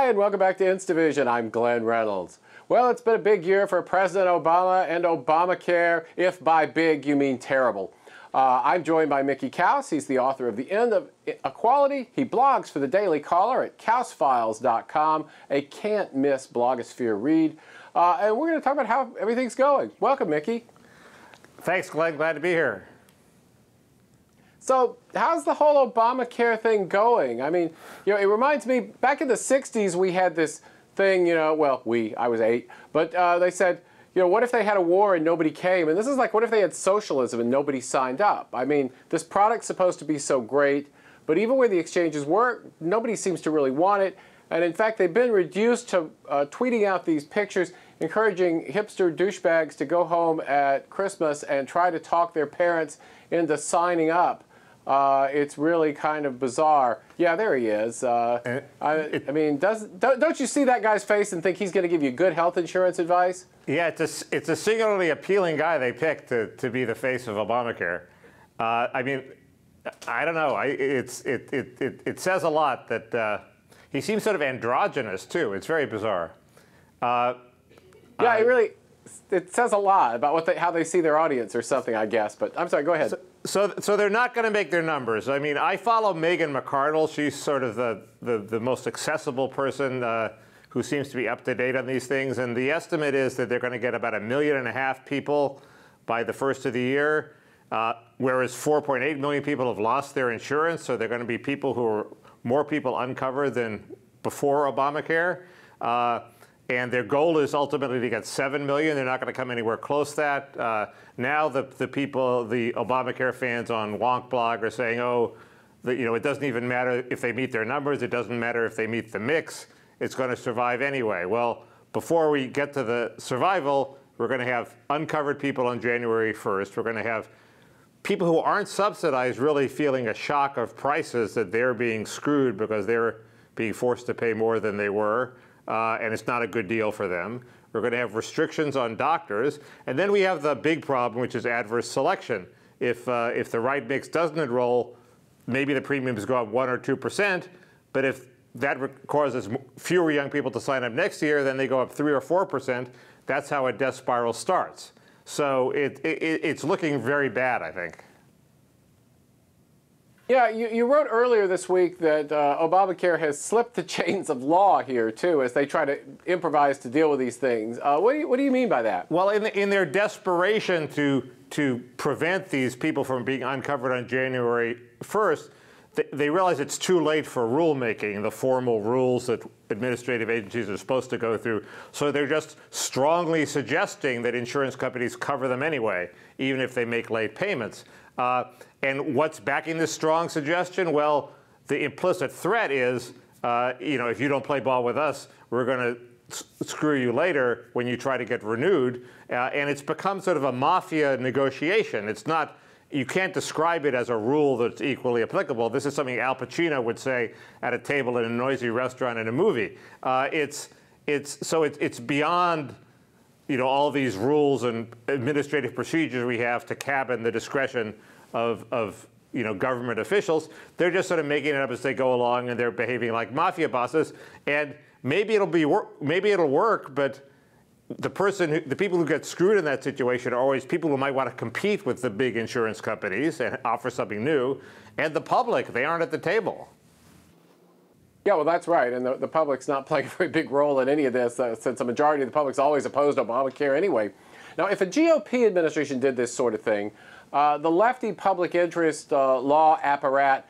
Hi, and welcome back to InstaVision. I'm Glenn Reynolds. Well, it's been a big year for President Obama and Obamacare, if by big you mean terrible. I'm joined by Mickey Kaus. He's the author of The End of Equality. He blogs for the Daily Caller at kausfiles.com, a can't-miss blogosphere read. And we're going to talk about how everything's going. Welcome, Mickey. Thanks, Glenn. Glad to be here. So how's the whole Obamacare thing going? I mean, it reminds me, back in the 60s, we had this thing, I was 8, but they said, what if they had a war and nobody came? And this is like, what if they had socialism and nobody signed up? I mean, this product's supposed to be so great, but even where the exchanges work, nobody seems to really want it. And in fact, they've been reduced to tweeting out these pictures, encouraging hipster douchebags to go home at Christmas and try to talk their parents into signing up. It's really kind of bizarre. Yeah, there he is. I mean, don't you see that guy's face and think he's going to give you good health insurance advice? Yeah, it's a singularly appealing guy they picked to be the face of Obamacare. I mean, I don't know. It says a lot that he seems sort of androgynous too. It's very bizarre. Yeah, it says a lot about how they see their audience or something, I guess. But I'm sorry, go ahead. So they're not going to make their numbers. I mean, I follow Megan McArdle. She's sort of the most accessible person who seems to be up to date on these things. And the estimate is that they're going to get about 1.5 million people by the first of the year, whereas 4.8 million people have lost their insurance. So they're going to be more people uncovered than before Obamacare. And their goal is ultimately to get 7 million. They're not going to come anywhere close to that. Now the Obamacare fans on Wonk blog are saying, it doesn't even matter if they meet their numbers. It doesn't matter if they meet the mix. It's going to survive anyway. Well, before we get to the survival, we're going to have uncovered people on January 1st. We're going to have people who aren't subsidized really feeling a shock of prices that they're being screwed because they're being forced to pay more than they were. And it's not a good deal for them. We're going to have restrictions on doctors. And then we have the big problem, which is adverse selection. If the right mix doesn't enroll, maybe the premiums go up 1 or 2%. But if that causes fewer young people to sign up next year, then they go up 3 or 4%. That's how a death spiral starts. So it's looking very bad, I think. Yeah, you wrote earlier this week that Obamacare has slipped the chains of law here, too, as they try to improvise to deal with these things. What do you mean by that? Well, in their desperation to prevent these people from being uncovered on January 1st, they realize it's too late for rulemaking, the formal rules that administrative agencies are supposed to go through. So they're just strongly suggesting that insurance companies cover them anyway, even if they make late payments. And what's backing this strong suggestion? Well, the implicit threat is, if you don't play ball with us, we're going to screw you later when you try to get renewed. And it's become sort of a mafia negotiation. It's not, you can't describe it as a rule that's equally applicable. This is something Al Pacino would say at a table in a noisy restaurant in a movie. It's beyond all these rules and administrative procedures we have to cabin the discretion of government officials. They're just sort of making it up as they go along, and they're behaving like mafia bosses. And maybe it'll work, but the people who get screwed in that situation are always people who might want to compete with the big insurance companies and offer something new, and the public. They aren't at the table. Yeah, well, that's right. And the public's not playing a very big role in any of this, since a majority of the public's always opposed Obamacare anyway. Now, if a GOP administration did this sort of thing, the lefty public interest law apparat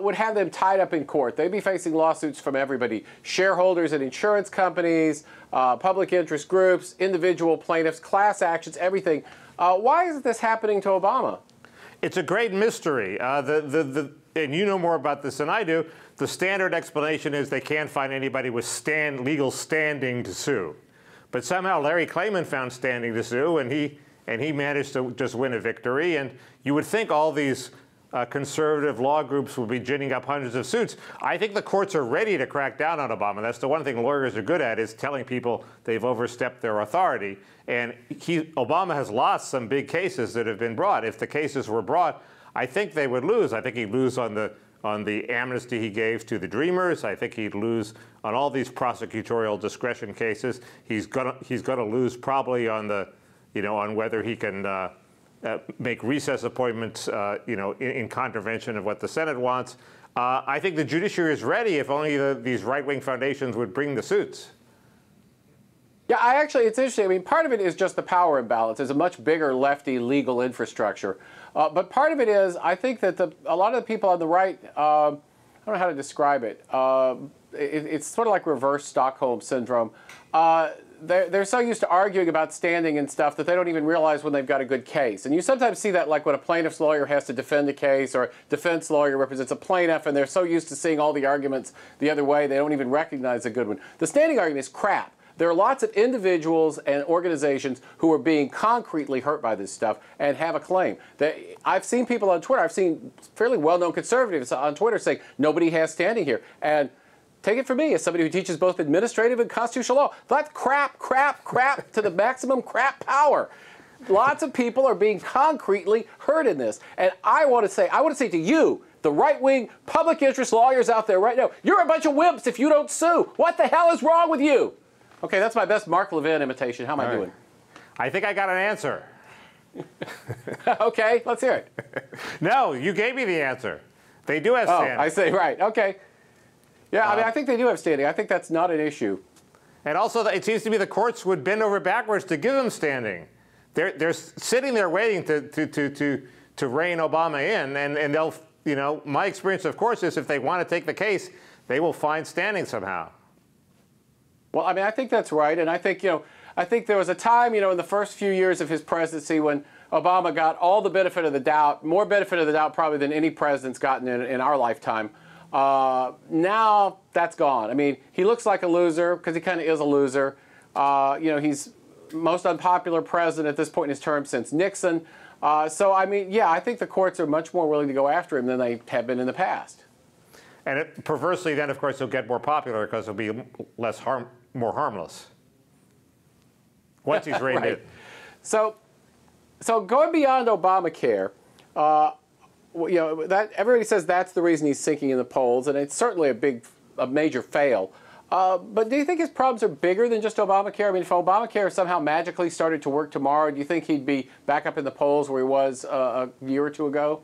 would have them tied up in court. They'd be facing lawsuits from everybody: shareholders and insurance companies, public interest groups, individual plaintiffs, class actions, everything. Why isn't this happening to Obama? It's a great mystery. And you know more about this than I do. The standard explanation is they can't find anybody with legal standing to sue. But somehow Larry Klayman found standing to sue, and he managed to just win a victory. And you would think all these conservative law groups would be ginning up hundreds of suits. I think the courts are ready to crack down on Obama. That's the one thing lawyers are good at, is telling people they've overstepped their authority. And Obama has lost some big cases that have been brought. If the cases were brought, I think they would lose. I think he'd lose on the on the amnesty he gave to the Dreamers. I think he'd lose on all these prosecutorial discretion cases. He's gonna lose probably on the, on whether he can make recess appointments, in contravention of what the Senate wants. I think the judiciary is ready if only these right-wing foundations would bring the suits. Yeah, it's interesting. I mean, part of it is just the power imbalance. There's a much bigger lefty legal infrastructure. But part of it is, I think that a lot of the people on the right, I don't know how to describe it. It's sort of like reverse Stockholm syndrome. They're so used to arguing about standing and stuff that they don't even realize when they've got a good case. And you sometimes see that like when a plaintiff's lawyer has to defend a case, or a defense lawyer represents a plaintiff, and they're so used to seeing all the arguments the other way, they don't even recognize a good one. The standing argument is crap. There are lots of individuals and organizations who are being concretely hurt by this stuff and have a claim. I've seen people on Twitter, I've seen fairly well-known conservatives on Twitter saying, nobody has standing here. And take it from me, as somebody who teaches both administrative and constitutional law, that's crap to the maximum crap power. Lots of people are being concretely hurt in this. And I want to say to you, the right-wing public interest lawyers out there right now, you're a bunch of wimps if you don't sue. What the hell is wrong with you? Okay, that's my best Mark Levin imitation. How am I doing? I think I got an answer. Okay, let's hear it. No, you gave me the answer. They do have standing. Oh, I see, right, okay. Yeah, I think they do have standing. I think that's not an issue. And also, it seems to me the courts would bend over backwards to give them standing. They're sitting there waiting to rein Obama in, and they'll, my experience, of course, is if they want to take the case, they will find standing somehow. Well, I think that's right, and I think, I think there was a time, in the first few years of his presidency when Obama got all the benefit of the doubt, more benefit of the doubt probably than any president's gotten in our lifetime. Now that's gone. I mean, he looks like a loser because he kind of is a loser. He's most unpopular president at this point in his term since Nixon. So, I think the courts are much more willing to go after him than they have been in the past. And perversely, then, of course, he'll get more popular because he'll be more harmless once he's reined in. So going beyond Obamacare, that everybody says that's the reason he's sinking in the polls, and it's certainly a major fail. But do you think his problems are bigger than just Obamacare? I mean, if Obamacare somehow magically started to work tomorrow, do you think he'd be back up in the polls where he was a year or two ago?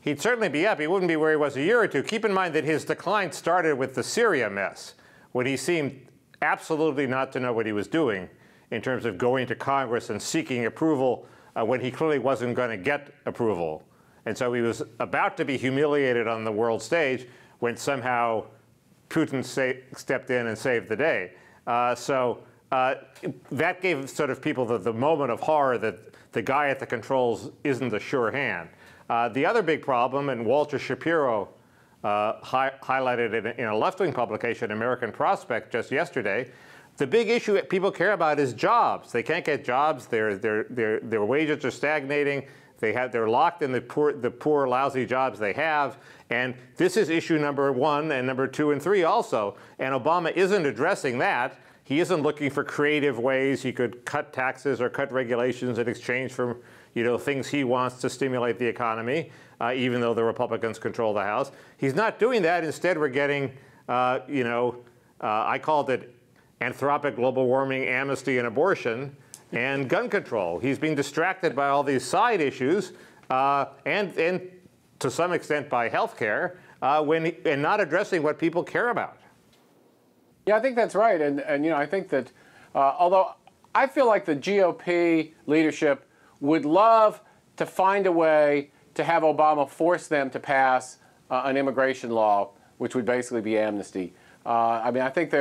He'd certainly be up. He wouldn't be where he was a year or two. Keep in mind that his decline started with the Syria mess, when he seemed absolutely not to know what he was doing in terms of going to Congress and seeking approval when he clearly wasn't going to get approval. And so he was about to be humiliated on the world stage when somehow Putin stepped in and saved the day. That gave sort of people the moment of horror that the guy at the controls isn't a sure hand. The other big problem, and Walter Shapiro highlighted it in a left-wing publication, American Prospect, just yesterday, the big issue that people care about is jobs. They can't get jobs. Their wages are stagnating. They're locked in the poor, lousy jobs they have. And this is issue number one and number 2 and 3 also. And Obama isn't addressing that. He isn't looking for creative ways he could cut taxes or cut regulations in exchange for things he wants to stimulate the economy, even though the Republicans control the House. He's not doing that. Instead, we're getting, I called it anthropic global warming, amnesty, and abortion, and gun control. He's being distracted by all these side issues, and to some extent by health care, and not addressing what people care about. Yeah, I think that's right. And I think that although I feel like the GOP leadership would love to find a way to have Obama force them to pass an immigration law, which would basically be amnesty. I think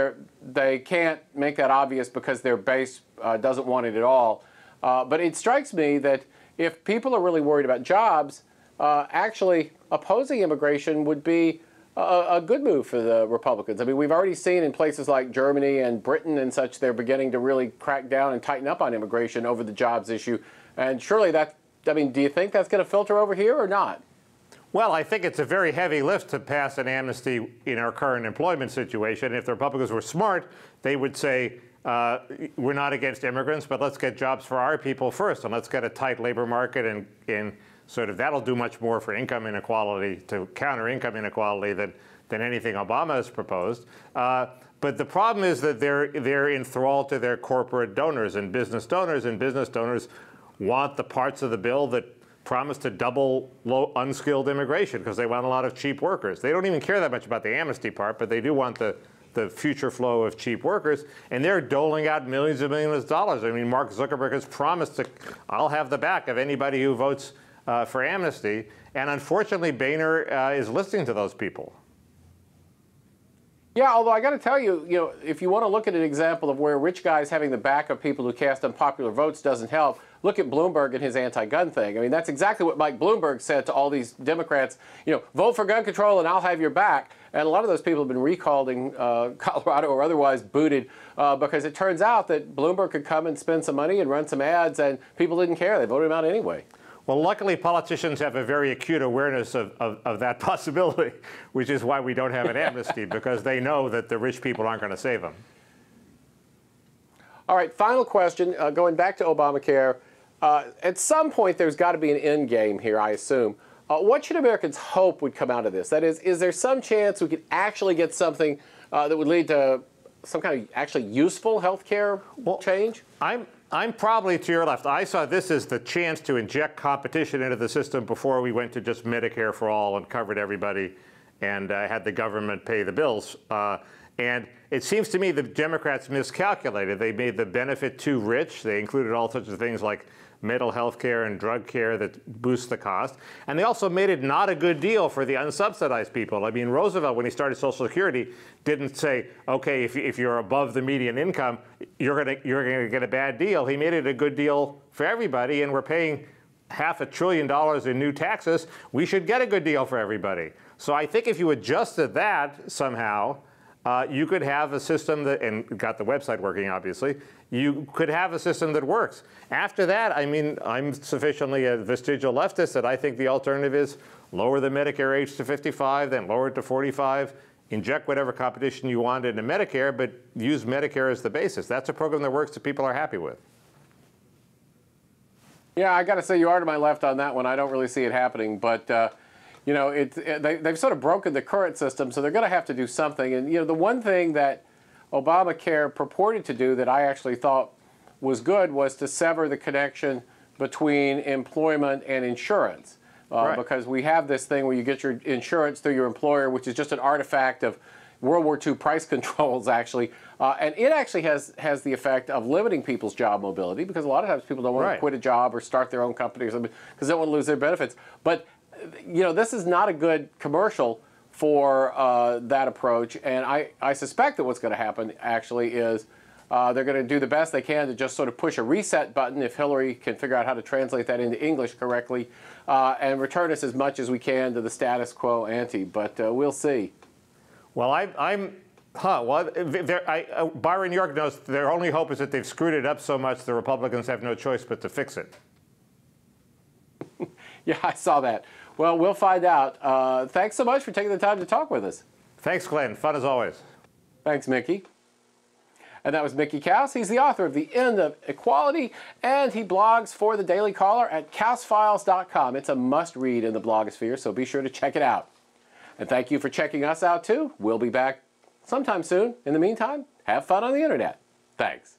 they can't make that obvious because their base doesn't want it at all. But it strikes me that if people are really worried about jobs, actually opposing immigration would be a good move for the Republicans. I mean, we've already seen in places like Germany and Britain and such, they're beginning to really crack down and tighten up on immigration over the jobs issue. And surely do you think that's going to filter over here or not? Well, I think it's a very heavy lift to pass an amnesty in our current employment situation. If the Republicans were smart, they would say, we're not against immigrants, but let's get jobs for our people first, and let's get a tight labor market, and sort of that'll do much more for income inequality, to counter income inequality than anything Obama has proposed. But the problem is that they're enthralled to their corporate donors and business donors want the parts of the bill that promise to double unskilled immigration because they want a lot of cheap workers. They don't even care that much about the amnesty part, but they do want the future flow of cheap workers, and they're doling out millions and millions of dollars. I mean, Mark Zuckerberg has promised I'll have the back of anybody who votes for amnesty, and unfortunately, Boehner is listening to those people. Yeah, although I got to tell you, if you want to look at an example of where rich guys having the back of people who cast unpopular votes doesn't help, look at Bloomberg and his anti-gun thing. I mean, that's exactly what Mike Bloomberg said to all these Democrats, vote for gun control and I'll have your back. And a lot of those people have been recalled in Colorado or otherwise booted because it turns out that Bloomberg could come and spend some money and run some ads and people didn't care. They voted him out anyway. Well, luckily, politicians have a very acute awareness of that possibility, which is why we don't have an amnesty, because they know that the rich people aren't going to save them. All right, final question, going back to Obamacare. At some point, there's got to be an end game here, I assume. What should Americans hope would come out of this? That is there some chance we could actually get something that would lead to some kind of actually useful health care change? I'm probably to your left. I saw this as the chance to inject competition into the system before we went to just Medicare for all and covered everybody and had the government pay the bills. And it seems to me the Democrats miscalculated. They made the benefit too rich. They included all sorts of things like mental health care and drug care that boost the cost. And they also made it not a good deal for the unsubsidized people. I mean, Roosevelt, when he started Social Security, didn't say, okay, if you're above the median income, you're gonna get a bad deal. He made it a good deal for everybody, and we're paying $500 billion in new taxes. We should get a good deal for everybody. So I think if you adjusted that somehow, you could have a system that, and got the website working, obviously, you could have a system that works. After that, I mean, I'm sufficiently a vestigial leftist that I think the alternative is lower the Medicare age to 55, then lower it to 45, inject whatever competition you want into Medicare, but use Medicare as the basis. That's a program that works that people are happy with. Yeah, I got to say you are to my left on that one. I don't really see it happening, but they've sort of broken the current system, so they're going to have to do something. And the one thing that Obamacare purported to do that I actually thought was good was to sever the connection between employment and insurance. Right. Because we have this thing where you get your insurance through your employer, which is just an artifact of World War II price controls, actually. And it actually has the effect of limiting people's job mobility, because a lot of times people don't want to quit a job or start their own company or something because they don't want to lose their benefits. But this is not a good commercial for that approach, and I suspect that what's going to happen actually is they're going to do the best they can to just sort of push a reset button if Hillary can figure out how to translate that into English correctly, and return us as much as we can to the status quo ante. But we'll see. Well, Byron York knows their only hope is that they've screwed it up so much the Republicans have no choice but to fix it. Yeah, I saw that. Well, we'll find out. Thanks so much for taking the time to talk with us. Thanks, Glenn. Fun as always. Thanks, Mickey. And that was Mickey Kaus. He's the author of The End of Equality, and he blogs for the Daily Caller at kausfiles.com. It's a must-read in the blogosphere, so be sure to check it out. And thank you for checking us out, too. We'll be back sometime soon. In the meantime, have fun on the internet. Thanks.